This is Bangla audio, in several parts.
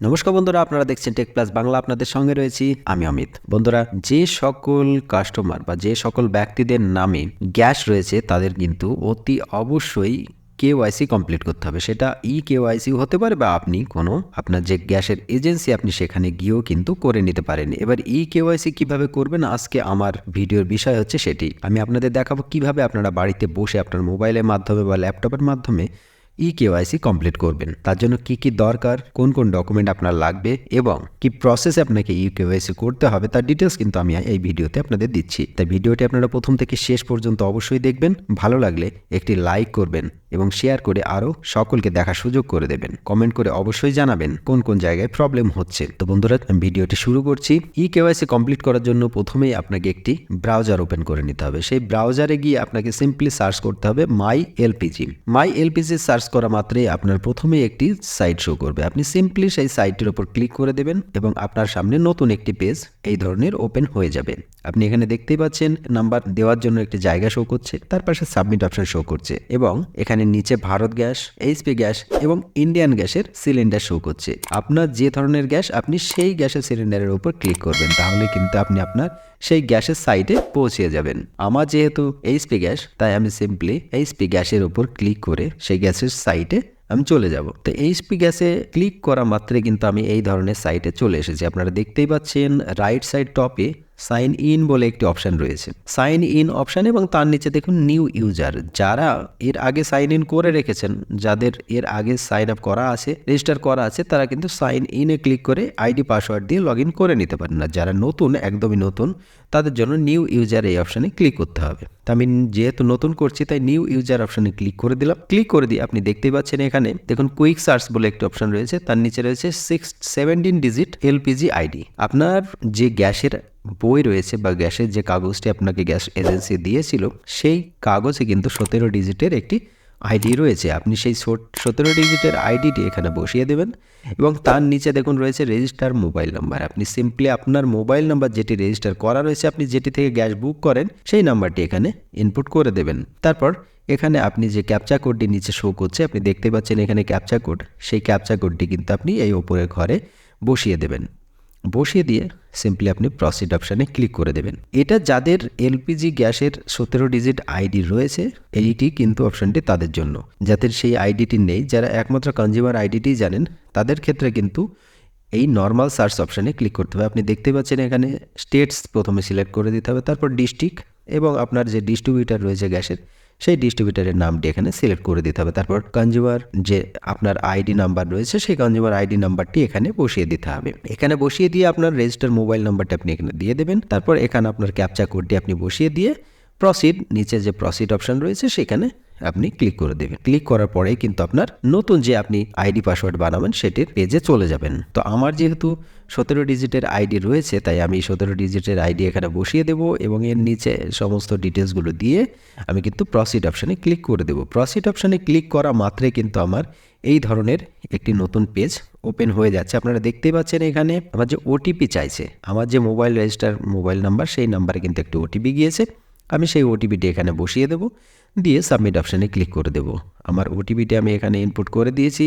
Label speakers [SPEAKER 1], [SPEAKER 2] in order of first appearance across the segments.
[SPEAKER 1] নমস্কার বন্ধুরা, আপনারা দেখছেন টেক প্লাস বাংলা। আপনাদের সঙ্গে রয়েছি আমি অমিত। বন্ধুরা, যে সকল কাস্টমার বা যে সকল ব্যক্তিদের নামে গ্যাস রয়েছে তাদের কিন্তু অতি অবশ্যই কেওয়াইসি কমপ্লিট করতে হবে। সেটা কেওয়াইসি হতে পারে বা আপনি কোনো আপনার যে গ্যাসের এজেন্সি আপনি সেখানে গিয়েও কিন্তু করে নিতে পারেন। এবার কেওয়াইসি কিভাবে করবেন, আজকে আমার ভিডিওর বিষয় হচ্ছে সেটি। আমি আপনাদের দেখাবো কিভাবে আপনারা বাড়িতে বসে আপনার মোবাইলের মাধ্যমে বা ল্যাপটপের মাধ্যমে কেওয়াইসি কমপ্লিট করবেন। তার জন্য কি কি দরকার, কোন কোন ডকুমেন্ট আপনার লাগবে এবং কি প্রসেসে আপনাকে কেওয়াইসি করতে হবে তার ডিটেলস কিন্তু আমি এই ভিডিওতে আপনাদের দিচ্ছি। তাই ভিডিওটি আপনারা প্রথম থেকে শেষ পর্যন্ত অবশ্যই দেখবেন। ভালো লাগলে একটি লাইক করবেন এবং শেয়ার করে আরও সকলকে দেখার সুযোগ করে দেবেন। কমেন্ট করে অবশ্যই জানাবেন কোন কোন জায়গায় প্রবলেম হচ্ছে। তো বন্ধুরা, ভিডিওটি শুরু করছি। কেওয়াইসি কমপ্লিট করার জন্য প্রথমেই আপনাকে একটি ব্রাউজার ওপেন করে নিতে হবে। সেই ব্রাউজারে গিয়ে আপনাকে সিম্পলি সার্চ করতে হবে মাই এলপিজি সার্চ করা মাত্রই আপনার প্রথমেই একটি সাইট শো করবে। আপনি সিম্পলি সেই সাইটের উপর ক্লিক করে দেবেন এবং আপনার সামনে নতুন একটি পেজ এই ধরনের ওপেন হয়ে যাবে। আপনি এখানে দেখতেই পাচ্ছেন নাম্বার দেওয়ার জন্য একটি জায়গা শো করছে, তার পাশে সাবমিট অপশন শো করছে এবং এখানে নিচে ভারত গ্যাস, এইচপি গ্যাস এবং ইন্ডিয়ান গ্যাসের সিলিন্ডার শো করছে। আপনার যে ধরনের গ্যাস আপনি সেই গ্যাসের সিলিন্ডারের উপর ক্লিক করবেন, তাহলে কিন্তু আপনি আপনার সেই গ্যাসের সাইটে পৌঁছে যাবেন। আমার যেহেতু এইচপি গ্যাস, তাই আমি সিম্পলি এইচপি গ্যাসের উপর ক্লিক করে সেই গ্যাসের সাইটে আমি চলে যাব। তো এইচপি গ্যাসে ক্লিক করা মাত্রে কিন্তু আমি এই ধরনের সাইটে চলে এসেছি। আপনারা দেখতেই পাচ্ছেন রাইট সাইড টপে সাইন ইন বলে একটি অপশান রয়েছে। সাইন ইন অপশান এবং তার নিচে দেখুন নিউ ইউজার। যারা এর আগে সাইন ইন করে রেখেছেন, যাদের এর আগে সাইন আপ করা আছে, রেজিস্টার করা আছে, তারা কিন্তু সাইন ইনে ক্লিক করে আইডি পাসওয়ার্ড দিয়ে লগ ইন করে নিতে পারেন। না, যারা নতুন, একদমই নতুন, তাদের জন্য নিউ ইউজার এই অপশানে ক্লিক করতে হবে। তা আমি যেহেতু নতুন করছি তাই নিউ ইউজার অপশানে ক্লিক করে দিলাম। ক্লিক করে দিয়ে আপনি দেখতেই পাচ্ছেন এখানে দেখুন কুইক সার্চ বলে একটি অপশান রয়েছে, তার নিচে রয়েছে 17 ডিজিট এলপিজি আইডি। আপনার যে গ্যাসের বই রয়েছে বা গ্যাসের যে কাগজটি আপনাকে গ্যাস এজেন্সি দিয়েছিল, সেই কাগজে কিন্তু 17 ডিজিটের একটি আইডি রয়েছে। আপনি সেই 17 ডিজিটের আইডিটি এখানে বসিয়ে দেবেন এবং তার নিচে দেখুন রয়েছে রেজিস্টার মোবাইল নাম্বার। আপনি সিম্পলি আপনার মোবাইল নাম্বার যেটি রেজিস্টার করা রয়েছে, আপনি যেটি থেকে গ্যাস বুক করেন, সেই নাম্বারটি এখানে ইনপুট করে দেবেন। তারপর এখানে আপনি যে ক্যাপচা কোডটি নিচে শো করছে, আপনি দেখতে পাচ্ছেন এখানে ক্যাপচা কোড, সেই ক্যাপচা কোডটি কিন্তু আপনি এই ওপরের ঘরে বসিয়ে দেবেন। বসিয়ে দিয়ে সিম্পলি আপনি প্রসিড অপশানে ক্লিক করে দেবেন। এটা যাদের এলপিজি গ্যাসের 17 ডিজিট আইডি রয়েছে, এইটি কিন্তু অপশানটি তাদের জন্য। যাদের সেই আইডিটি নেই, যারা একমাত্র কনজিউমার আইডিটি জানেন, তাদের ক্ষেত্রে কিন্তু এই নর্মাল সার্চ অপশানে ক্লিক করতে হবে। আপনি দেখতে পাচ্ছেন এখানে স্টেটস প্রথমে সিলেক্ট করে দিতে হবে, তারপর ডিস্ট্রিক্ট এবং আপনার যে ডিস্ট্রিবিউটার রয়েছে গ্যাসের, সেই ডিস্ট্রিবিউটারের নামটি এখানে সিলেক্ট করে দিতে হবে। তারপর কনজিউমার যে আপনার আইডি নাম্বার রয়েছে, সেই কনজিউমার আইডি নাম্বারটি এখানে বসিয়ে দিতে হবে। এখানে বসিয়ে দিয়ে আপনার রেজিস্টার মোবাইল নাম্বারটা আপনি এখানে দিয়ে দেবেন। তারপর এখানে আপনার ক্যাপচা কোডটি আপনি বসিয়ে দিয়ে প্রসিড, নিচে যে প্রসিড অপশান রয়েছে সেখানে আপনি ক্লিক করে দেবেন। ক্লিক করার পরেই কিন্তু আপনার নতুন যে আপনি আইডি পাসওয়ার্ড বানাবেন সেটির পেজে চলে যাবেন। তো আমার যেহেতু 17 ডিজিটের আইডি রয়েছে, তাই আমি 17 ডিজিটের আইডি এখানে বসিয়ে দেব এবং এর নিচে সমস্ত ডিটেলসগুলো দিয়ে আমি কিন্তু প্রসিড অপশানে ক্লিক করে দেব। প্রসিড অপশানে ক্লিক করা মাত্রে কিন্তু আমার এই ধরনের একটি নতুন পেজ ওপেন হয়ে যাচ্ছে। আপনারা দেখতেই পাচ্ছেন এখানে আমার যে ওটিপি চাইছে, আমার যে মোবাইল রেজিস্টার মোবাইল নাম্বার, সেই নাম্বারে কিন্তু একটি ওটিপি গিয়েছে। আমি সেই ওটিপিটি এখানে বসিয়ে দেব, দিয়ে সাবমিট অপশানে ক্লিক করে দেব। আমার ওটিপিটি আমি এখানে ইনপুট করে দিয়েছি,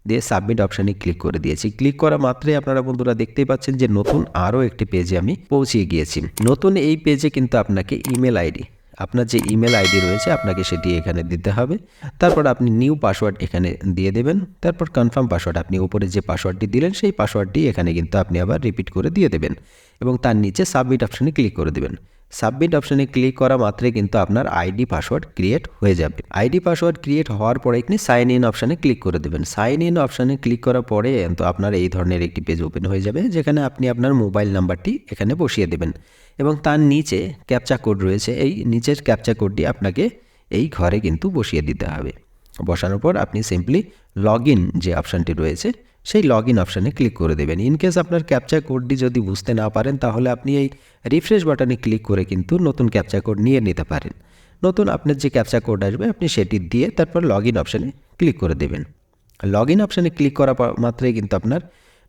[SPEAKER 1] দিয়ে সাবমিট অপশানে ক্লিক করে দিয়েছি। ক্লিক করা মাত্রই আপনারা বন্ধুরা দেখতেই পাচ্ছেন যে নতুন আরও একটি পেজে আমি পৌঁছিয়ে গিয়েছি। নতুন এই পেজে কিন্তু আপনাকে ইমেল আইডি, আপনার যে ইমেল আইডি রয়েছে আপনাকে সেটি এখানে দিতে হবে। তারপর আপনি নিউ পাসওয়ার্ড এখানে দিয়ে দেবেন। তারপর কনফার্ম পাসওয়ার্ড, আপনি উপরে যে পাসওয়ার্ডটি দিলেন সেই পাসওয়ার্ডটি এখানে কিন্তু আপনি আবার রিপিট করে দিয়ে দেবেন এবং তার নিচে সাবমিট অপশানে ক্লিক করে দেবেন। সাবমিট অপশানে ক্লিক করা মাত্রই কিন্তু আপনার আইডি পাসওয়ার্ড ক্রিয়েট হয়ে যাবে। আইডি পাসওয়ার্ড ক্রিয়েট হওয়ার পরে আপনি সাইন ইন অপশানে ক্লিক করে দেবেন। সাইন ইন অপশানে ক্লিক করার পরে তো আপনার এই ধরনের একটি পেজ ওপেন হয়ে যাবে, যেখানে আপনি আপনার মোবাইল নাম্বারটি এখানে বসিয়ে দেবেন এবং তার নিচে ক্যাপচা কোড রয়েছে, এই নিচের ক্যাপচা কোডটি আপনাকে এই ঘরে কিন্তু বসিয়ে দিতে হবে। বসানোর পর আপনি সিম্পলি লগ ইন যে অপশানটি রয়েছে, সেই লগ ইন অপশানে ক্লিক করে দেবেন। ইনকেস আপনার ক্যাপচা কোডটি যদি বুঝতে না পারেন, তাহলে আপনি এই রিফ্রেশ বাটনে ক্লিক করে কিন্তু নতুন ক্যাপচা কোড নিয়ে নিতে পারেন। নতুন আপনার যে ক্যাপচা কোড আসবে আপনি সেটি দিয়ে তারপর লগ ইন অপশানে ক্লিক করে দেবেন। লগ ইন অপশানে ক্লিক করা মাত্রই কিন্তু আপনার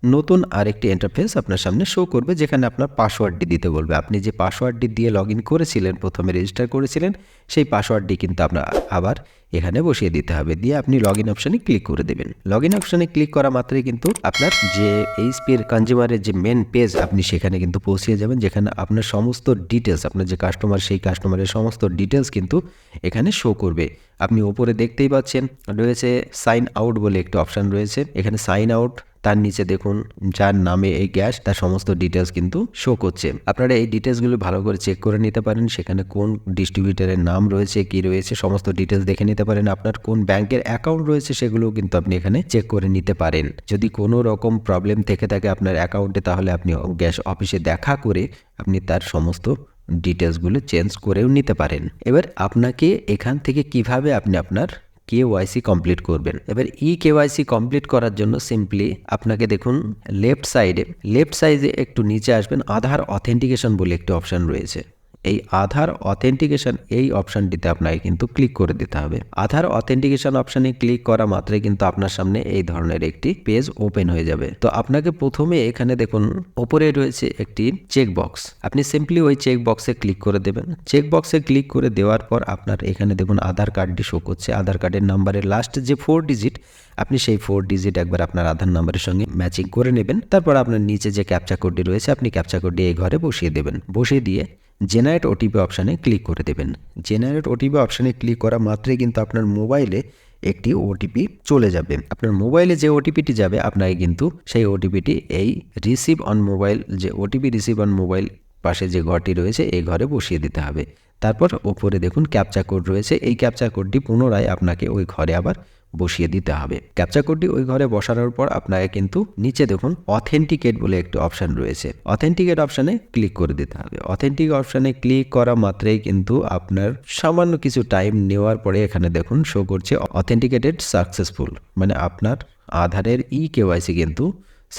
[SPEAKER 1] নতুন আরেকটি ইন্টারফেস আপনার সামনে শো করবে, যেখানে আপনার পাসওয়ার্ডটি দিতে বলবে। আপনি যে পাসওয়ার্ডটি দিয়ে লগ ইন করেছিলেন, প্রথমে রেজিস্টার করেছিলেন, সেই পাসওয়ার্ডটি কিন্তু আপনার আবার এখানে বসিয়ে দিতে হবে। দিয়ে আপনি লগ ইন অপশানে ক্লিক করে দেবেন। লগ ইন অপশানে ক্লিক করা মাত্রই কিন্তু আপনার যে এইচপির কনজিউমারের যে মেন পেজ, আপনি সেখানে কিন্তু পৌঁছে যাবেন, যেখানে আপনার সমস্ত ডিটেলস, আপনার যে কাস্টমার, সেই কাস্টমারের সমস্ত ডিটেলস কিন্তু এখানে শো করবে। আপনি ওপরে দেখতেই পাচ্ছেন রয়েছে সাইন আউট বলে একটি অপশান রয়েছে। এখানে সাইন আউট, তার নিচে দেখুন যার নামে এই গ্যাস, তার সমস্ত ডিটেলস কিন্তু শো করছে। আপনারা এই ডিটেলসগুলো ভালো করে চেক করে নিতে পারেন। সেখানে কোন ডিস্ট্রিবিউটারের নাম রয়েছে, কি রয়েছে, সমস্ত ডিটেলস দেখে নিতে পারেন। আপনার কোন ব্যাংকের অ্যাকাউন্ট রয়েছে সেগুলোও কিন্তু আপনি এখানে চেক করে নিতে পারেন। যদি কোনো রকম প্রবলেম থেকে থাকে আপনার অ্যাকাউন্টে, তাহলে আপনি গ্যাস অফিসে দেখা করে আপনি তার সমস্ত ডিটেলসগুলো চেঞ্জ করেও নিতে পারেন। এবার আপনাকে এখান থেকে কিভাবে আপনি আপনার KYC কমপ্লিট করবেন। এবার KYC কমপ্লিট করার জন্য সিম্পলি আপনাকে দেখুন লেফট সাইডে একটু নিচে আসবেন, আধার অথেন্টিকেশন বলে একটি অপশান রয়েছে। এই আধার অথেন্টিকেশন, এই অপশানটিতে আপনাকে কিন্তু ক্লিক করে দিতে হবে। আধার অথেন্টিকেশন অপশানে ক্লিক করা মাত্রই কিন্তু আপনার সামনে এই ধরনের একটি পেজ ওপেন হয়ে যাবে। তো আপনাকে প্রথমে এখানে দেখুন ওপরে রয়েছে একটি চেক বক্স, আপনি সিম্পলি ওই চেক বক্সে ক্লিক করে দেবেন। চেক বক্সে ক্লিক করে দেওয়ার পর আপনার এখানে দেখুন আধার কার্ডটি শো করছে। আধার কার্ডের নাম্বারের লাস্ট যে 4 ডিজিট, আপনি সেই 4 ডিজিট একবার আপনার আধার নাম্বারের সঙ্গে ম্যাচিং করে নেবেন। তারপর আপনার নিচে যে ক্যাপচা কোডটি রয়েছে, আপনি ক্যাপচা কোডটি এই ঘরে বসিয়ে দেবেন। বসিয়ে দিয়ে জেনারেট ওটিপি অপশানে ক্লিক করে দেবেন। জেনারেট ওটিপি অপশানে ক্লিক করা মাত্রই কিন্তু আপনার মোবাইলে একটি ওটিপি চলে যাবে। আপনার মোবাইলে যে ওটিপিটি যাবে, আপনাকে কিন্তু সেই ওটিপিটি এই রিসিভ অন মোবাইল, যে ওটিপি রিসিভ অন মোবাইল পাশে যে ঘরটি রয়েছে, এই ঘরে বসিয়ে দিতে হবে। তারপর ওপরে দেখুন ক্যাপচা কোড রয়েছে, এই ক্যাপচা কোডটি পুনরায় আপনাকে ওই ঘরে আবার বসিয়ে দিতে হবে। ক্যাপচা কোডটি ওই ঘরে বসানোর পর আপনাকে কিন্তু নিচে দেখুন অথেন্টিকেট বলে একটি অপশান রয়েছে, অথেন্টিকেট অপশানে ক্লিক করে দিতে হবে। অথেন্টিক অপশানে ক্লিক করা মাত্রই কিন্তু আপনার সামান্য কিছু টাইম নেওয়ার পরে এখানে দেখুন শো করছে অথেন্টিকেটেড সাকসেসফুল, মানে আপনার আধারের KYC কিন্তু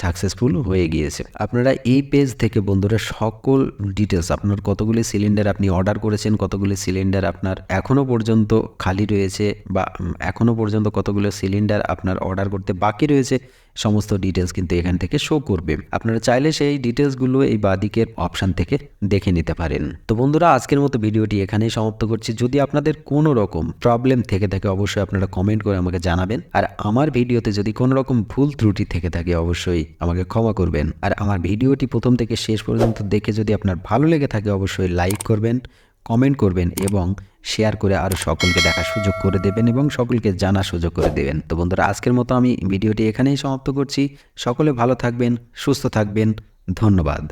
[SPEAKER 1] সাকসেসফুল হয়ে গিয়েছে। আপনারা এই পেজ থেকে বন্ধুরা সকল ডিটেলস, আপনার কতগুলি সিলিন্ডার আপনি অর্ডার করেছেন, কতগুলি সিলিন্ডার আপনার এখনও পর্যন্ত খালি রয়েছে, বা এখনও পর্যন্ত কতগুলো সিলিন্ডার আপনার অর্ডার করতে বাকি রয়েছে, সমস্ত ডিটেলস কিন্তু এখান থেকে শো করবে। আপনারা চাইলে সেই ডিটেলসগুলো এই বাদিকের অপশান থেকে দেখে নিতে পারেন। তো বন্ধুরা, আজকের মতো ভিডিওটি এখানেই সমাপ্ত করছি। যদি আপনাদের কোনো রকম প্রবলেম থেকে থাকে, অবশ্যই আপনারা কমেন্ট করে আমাকে জানাবেন। আর আমার ভিডিওতে যদি কোনো রকম ভুল ত্রুটি থেকে থাকে, অবশ্যই আমাকে ক্ষমা করবেন। আর আমার ভিডিওটি প্রথম থেকে শেষ পর্যন্ত দেখে যদি আপনার ভালো লেগে থাকে, অবশ্যই লাইক করবেন, কমেন্ট করবেন এবং শেয়ার করে আরও সকলকে দেখার সুযোগ করে দেবেন এবং সকলকে জানার সুযোগ করে দেবেন। তো বন্ধুরা, আজকের মতো আমি ভিডিওটি এখানেই সমাপ্ত করছি। সকলে ভালো থাকবেন, সুস্থ থাকবেন। ধন্যবাদ।